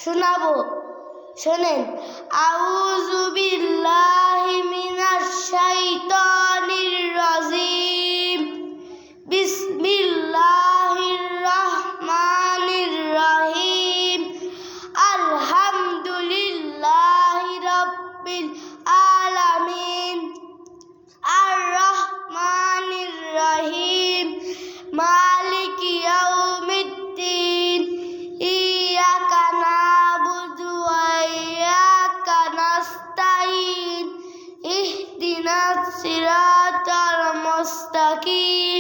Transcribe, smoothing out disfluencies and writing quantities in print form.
শোনাবো। শোনেন, আউযু বিল্লাহি মিনাশ শাইতানির রাজিম, বিসমিল্লাহির রহমানির রহিম, আলহামদুলিল্লাহি রাব্বিল আলামিন, আর রহমানির রহিম, মালিকি ইয়াউমিদ্দিন, ইয়াকা না'বুদু ওয়া ইয়াকা নাস্তাঈন, ইহদিনাস সিরাতাল মুস্তাকিম,